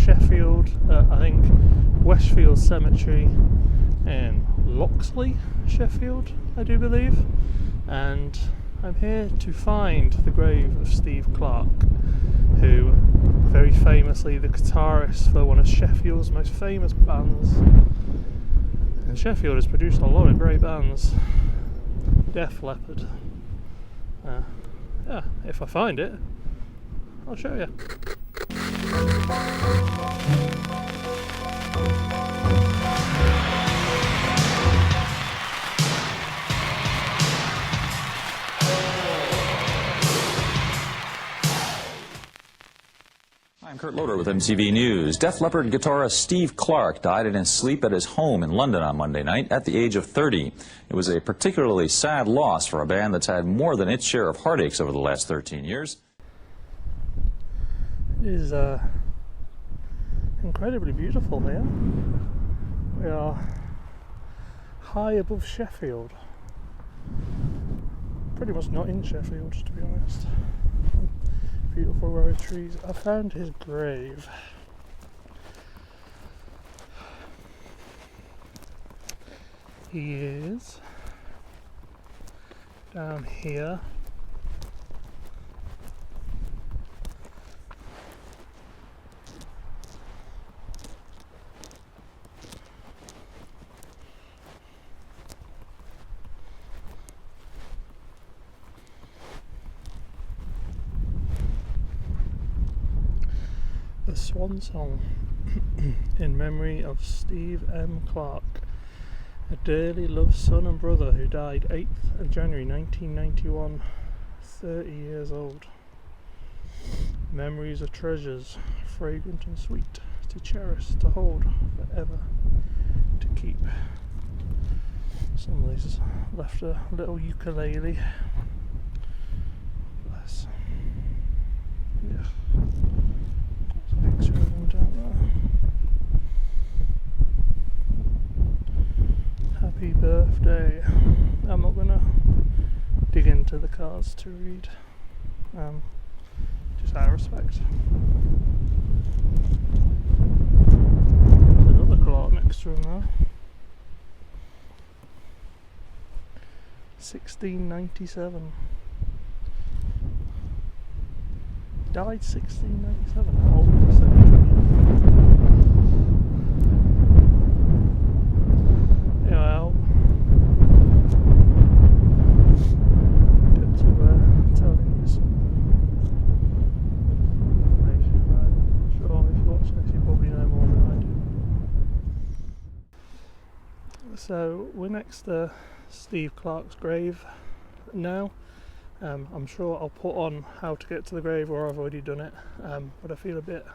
Sheffield, I think Westfield Cemetery in Loxley, Sheffield, I do believe, and I'm here to find the grave of Steve Clark, who very famously the guitarist for one of Sheffield's most famous bands, and Sheffield has produced a lot of great bands. Def Leppard. Yeah, if I find it, I'll show you. I'm Kurt Loder with MTV News. Def Leppard guitarist Steve Clark died in his sleep at his home in London on Monday night at the age of 30. It was a particularly sad loss for a band that's had more than its share of heartaches over the last 13 years. It is incredibly beautiful here. We are high above Sheffield. Pretty much not in Sheffield, to be honest. Beautiful row of trees. I found his grave. He is down here. The Swan Song in memory of Steve M. Clark, a dearly loved son and brother who died 8th of January 1991, 30 years old. Memories are treasures, fragrant and sweet, to cherish, to hold, forever to keep. Somebody's left a little ukulele. Bless. Yeah. Picture of him down there. Happy birthday. I'm not gonna dig into the cards to read, just out of respect. There's another Clark next to him there. 1697. Died 1697. How old was he? 73. Anyway, I'll get to telling you some information about it. I'm sure if you watch this, you probably know more than I do. So we're next to Steve Clark's grave now. I'm sure I'll put on how to get to the grave, or I've already done it, but I feel a bit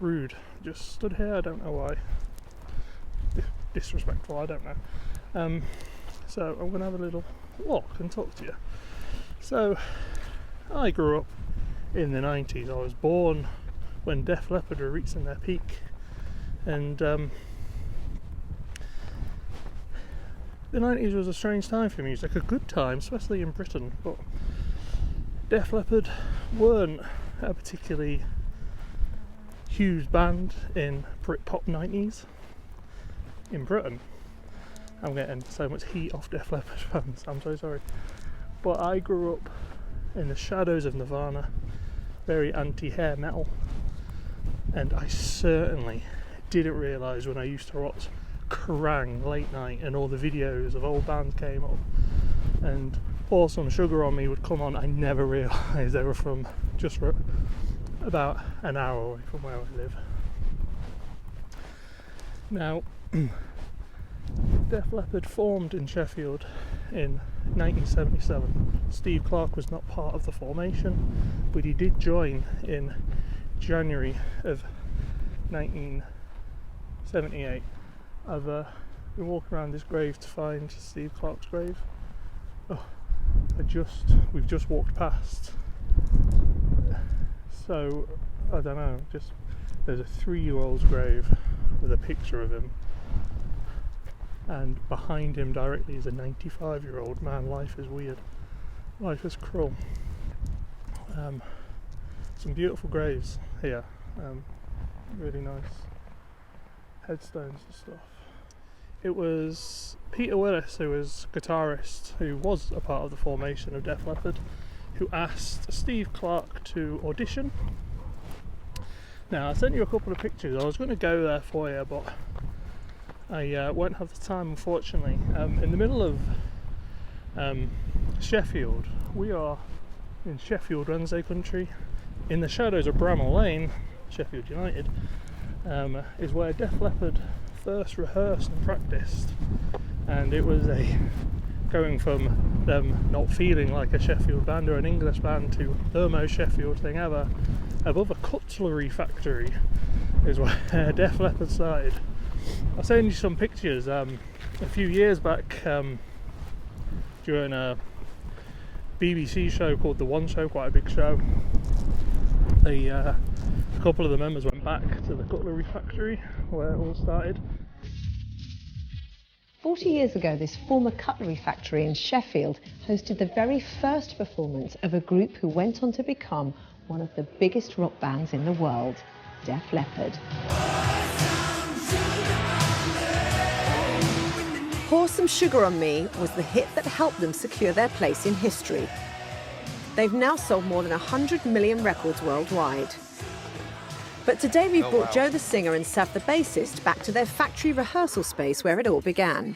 rude. Just stood here, I don't know why. Disrespectful, I don't know. So I'm going to have a little walk and talk to you. So I grew up in the 90s. I was born when Def Leppard were reaching their peak, and the 90s was a strange time for music, a good time, especially in Britain, but Def Leppard weren't a particularly huge band in Britpop 90s in Britain. I'm getting so much heat off Def Leppard fans, I'm so sorry. But I grew up in the shadows of Nirvana, very anti-hair metal, and I certainly didn't realise when I used to watch Kerrang late night and all the videos of old bands came up and Pour Some Sugar on Me would come on, I never realised they were from just about an hour away from where I live. Now, Def Leppard formed in Sheffield in 1977. Steve Clark was not part of the formation, but he did join in January of 1978. I've been walking around this grave to find Steve Clark's grave. Oh, we've just walked past. So, I don't know, there's a 3-year-old's grave with a picture of him, and behind him directly is a 95-year-old man. Life is weird. Life is cruel. Some beautiful graves here. really nice headstones and stuff. It was Peter Willis, who was guitarist, who was a part of the formation of Def Leppard, who asked Steve Clark to audition. Now, I sent you a couple of pictures. I was going to go there for you, but I won't have the time, unfortunately. In the middle of Sheffield, we are in Sheffield Wednesday country, in the shadows of Bramall Lane, Sheffield United, is where Def Leppard first rehearsed and practiced. And it was going from them not feeling like a Sheffield band or an English band to the most Sheffield thing ever. Above a Cutlery Factory is where Def Leppard started. I'll send you some pictures. A few years back, during a BBC show called The One Show, quite a big show, a couple of the members went back to the Cutlery Factory where it all started. 40 years ago, this former cutlery factory in Sheffield hosted the very first performance of a group who went on to become one of the biggest rock bands in the world, Def Leppard. Pour Some Sugar on Me was the hit that helped them secure their place in history. They've now sold more than 100 million records worldwide. But today we've brought Joe the singer and Sav the bassist back to their factory rehearsal space where it all began.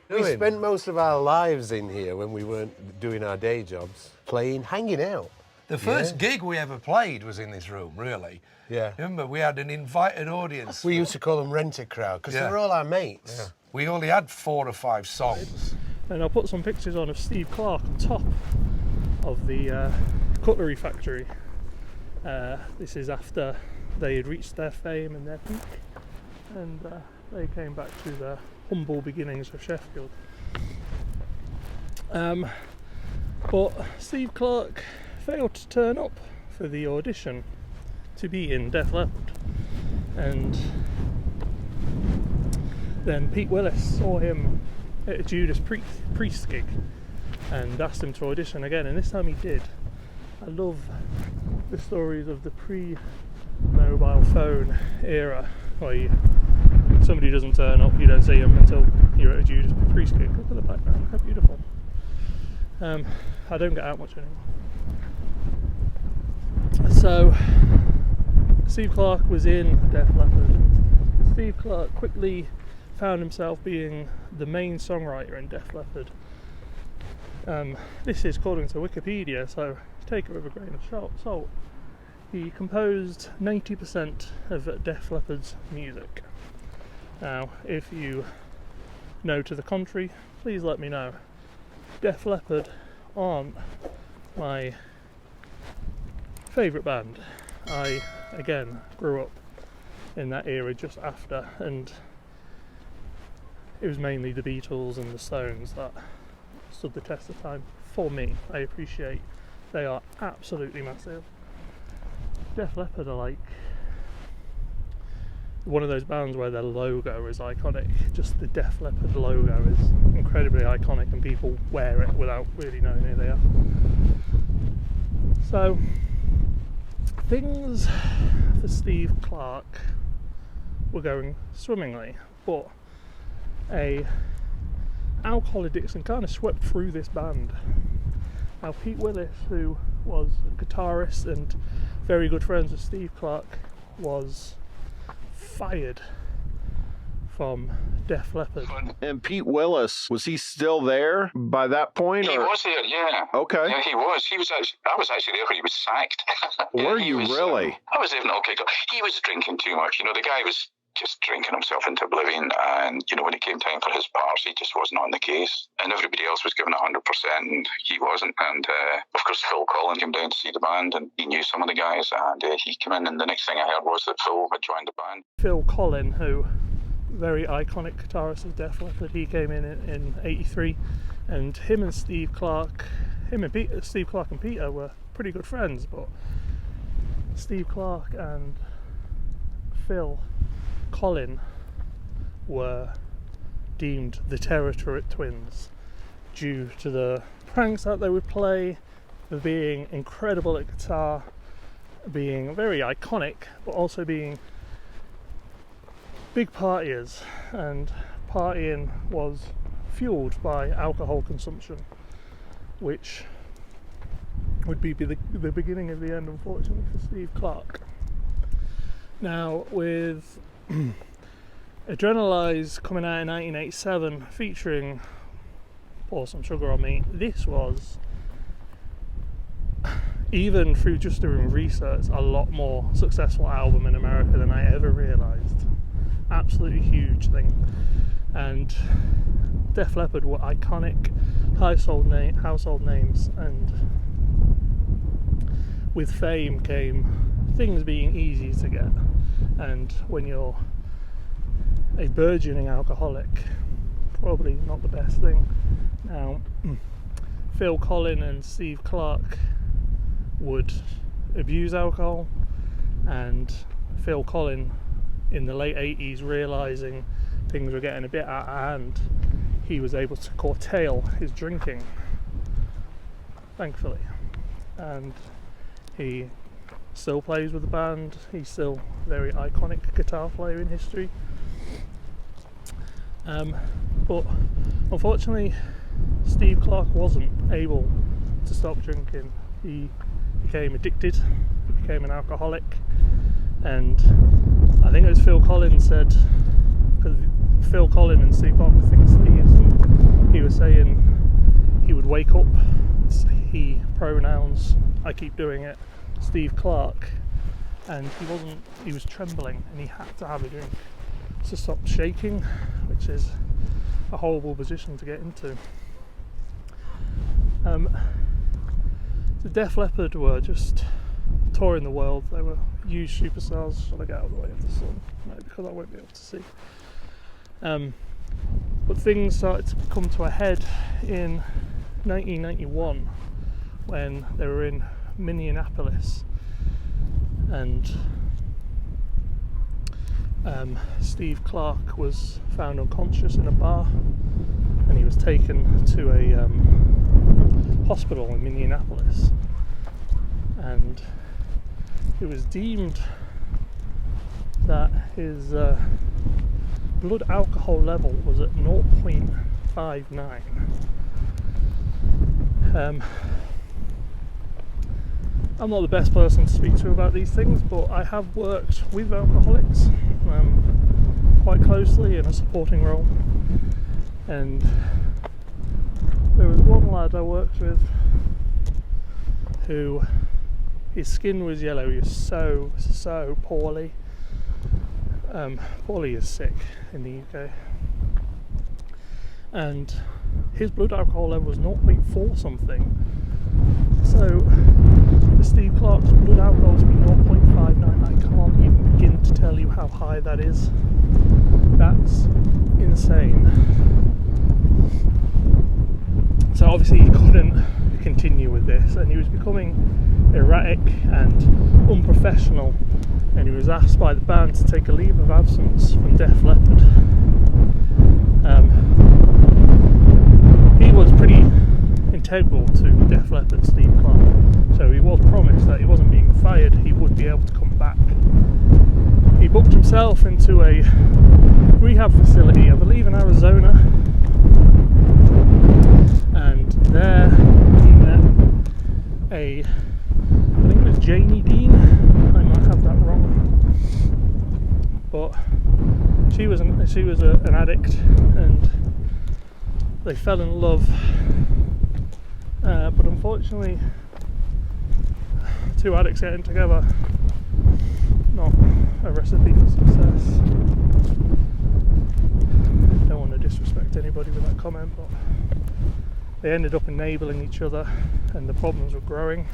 We spent most of our lives in here when we weren't doing our day jobs, playing, hanging out. The first gig we ever played was in this room, really. Yeah. Remember, we had an invited audience. We used to call them rent-a-crowd, because they were all our mates. Yeah. We only had 4 or 5 songs. And I'll put some pictures on of Steve Clark on top of the Cutlery Factory. This is after they had reached their fame and their peak, and they came back to the humble beginnings of Sheffield. But Steve Clark failed to turn up for the audition to be in Def Leppard, and then Pete Willis saw him at a Judas Priest gig and asked him to audition again, and this time he did. I love the stories of the pre-mobile phone era, where somebody doesn't turn up, you don't see them until you're at a Judas Priest gig. Look at the background, how beautiful. I don't get out much anymore. So Steve Clark was in Def Leppard. Steve Clark quickly found himself being the main songwriter in Def Leppard. This is according to Wikipedia, so take it with a grain of salt. He composed 90% of Def Leppard's music. Now, if you know to the contrary, please let me know. Def Leppard aren't my favourite band. I, again, grew up in that era just after, and it was mainly the Beatles and the Stones that stood the test of time for me. I appreciate they are absolutely massive. Def Leppard are like one of those bands where their logo is iconic. Just the Def Leppard logo is incredibly iconic, and people wear it without really knowing who they are. So things for Steve Clark were going swimmingly, but a alcohol addiction kind of swept through this band. Now, Pete Willis, who was a guitarist and very good friends with Steve Clark, was fired from Def Leppard. And Pete Willis, was he still there by that point? He was there, yeah. Okay. Yeah, he was. I was actually there when he was sacked. Were you really? I was there when he was drinking too much. You know, the guy was just drinking himself into oblivion, and you know, when it came time for his parts, he just wasn't on the case, and everybody else was giving 100% and he wasn't. And of course Phil Collin came down to see the band, and he knew some of the guys, and he came in, and the next thing I heard was that Phil had joined the band. Phil Collin, who very iconic guitarist of Def Leppard, he came in '83, and Steve Clark and Peter were pretty good friends, but Steve Clark and Phil Collin were deemed the Territory Twins due to the pranks that they would play, for being incredible at guitar, being very iconic, but also being big partiers, and partying was fueled by alcohol consumption, which would be the beginning of the end, unfortunately, for Steve Clark. Now, with Adrenalize coming out in 1987 featuring Pour Some Sugar on Me, this was, even through just doing research, a lot more successful album in America than I ever realised. Absolutely huge thing. And Def Leppard were iconic household names, and with fame came things being easy to get. And when you're a burgeoning alcoholic, probably not the best thing. Now, Phil Collins and Steve Clark would abuse alcohol, and Phil Collins in the late 80s, realising things were getting a bit out of hand, he was able to curtail his drinking, thankfully, and he still plays with the band. He's still a very iconic guitar player in history. But unfortunately, Steve Clark wasn't able to stop drinking. He became addicted, he became an alcoholic, and I think it was Phil Collins said, because Phil Collins and Steve Clark were thick as thieves, and he was saying he would wake up, he pronouns, I keep doing it, Steve Clark, and he was trembling, and he had to have a drink to stop shaking, which is a horrible position to get into. The Def Leppard were just touring the world. They were huge superstars. Shall I get out of the way of the sun? No, because I won't be able to see. But things started to come to a head in 1991 when they were in Minneapolis, and Steve Clark was found unconscious in a bar, and he was taken to a hospital in Minneapolis, and it was deemed that his blood alcohol level was at 0.59. I'm not the best person to speak to about these things, but I have worked with alcoholics quite closely in a supporting role, and there was one lad I worked with who, his skin was yellow. He was so poorly. Poorly is sick in the UK, and his blood alcohol level was 0.4 something. So for Steve Clark's blood alcohol to be 0.59, I can't even begin to tell you how high that is. That's insane. So obviously he couldn't continue with this, and he was becoming erratic and unprofessional, and he was asked by the band to take a leave of absence from Def Leppard. He was pretty integral to Def Leppard, Steve Clark, so he was promised that he wasn't being fired, he would be able to come back. He booked himself into a rehab facility, I believe in Arizona, and there he met I think it was Janie Dean, I might have that wrong, but she was an addict, and they fell in love, but unfortunately two addicts getting together, not a recipe for success. Don't want to disrespect anybody with that comment, but they ended up enabling each other, and the problems were growing,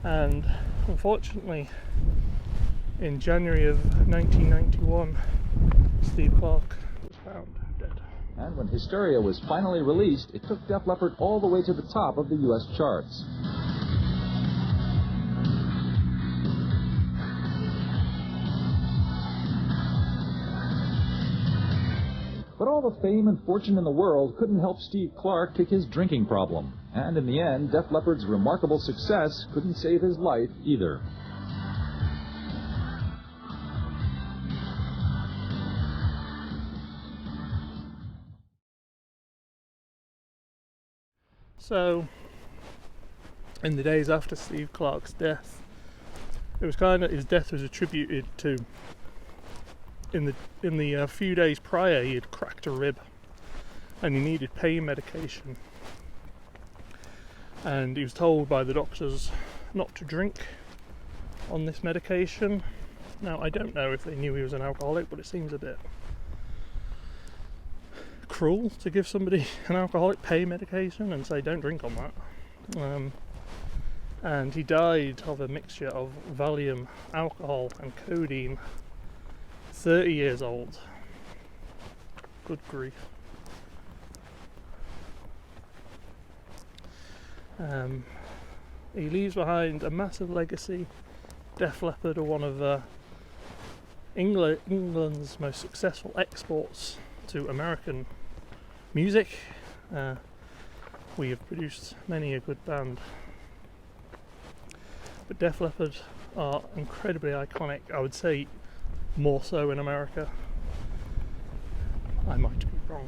and unfortunately in January of 1991 Steve Clark was found dead. And when Hysteria was finally released, it took Def Leppard all the way to the top of the U.S. charts. But all the fame and fortune in the world couldn't help Steve Clark kick his drinking problem. And in the end, Def Leppard's remarkable success couldn't save his life either. So, in the days after Steve Clark's death, it was kind of, his death was attributed to, in the few days prior, he had cracked a rib and he needed pain medication, and he was told by the doctors not to drink on this medication. Now, I don't know if they knew he was an alcoholic, but it seems a bit cruel to give somebody an alcoholic pain medication and say don't drink on that. And he died of a mixture of Valium, alcohol and codeine, 30 years old. Good grief. He leaves behind a massive legacy. Def Leppard are one of England's most successful exports to American music. We have produced many a good band. But Def Leppard are incredibly iconic, I would say more so in America. I might be wrong.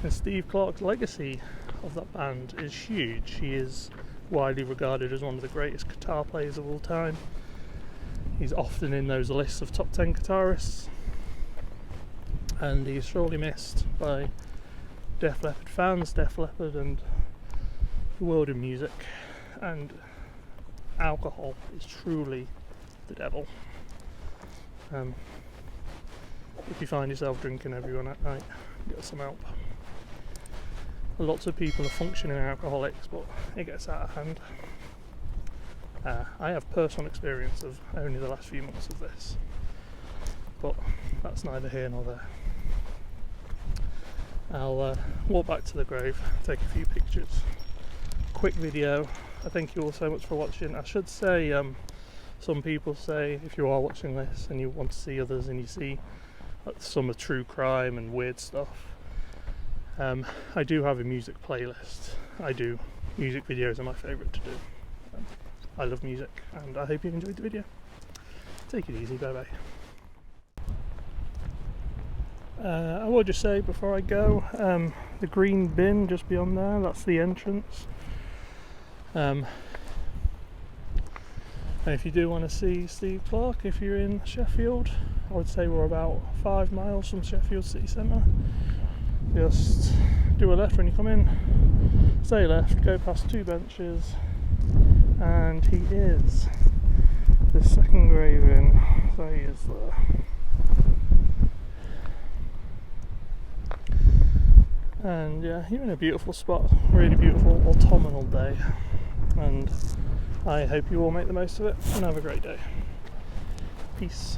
And Steve Clark's legacy of that band is huge. He is widely regarded as one of the greatest guitar players of all time. He's often in those lists of top 10 guitarists, and he's sorely missed by Def Leppard fans, Def Leppard and the world of music. And alcohol is truly the devil. If you find yourself drinking everyone at night, get some help. Lots of people are functioning alcoholics, but it gets out of hand. I have personal experience of only the last few months of this, but that's neither here nor there. I'll walk back to the grave, take a few pictures. Quick video. I thank you all so much for watching. I should say, some people say if you are watching this and you want to see others and you see some of true crime and weird stuff, I do have a music playlist. Music videos are my favourite to do. I love music, and I hope you enjoyed the video. Take it easy, bye bye. I will just say before I go, the green bin just beyond there, that's the entrance. And if you do want to see Steve Clark, if you're in Sheffield, I would say we're about 5 miles from Sheffield city centre. Just do a left when you come in, stay left, go past 2 benches, and he is the second grave in, so he is there. And yeah, you're in a beautiful spot, really beautiful autumnal day, and I hope you all make the most of it and have a great day. Peace.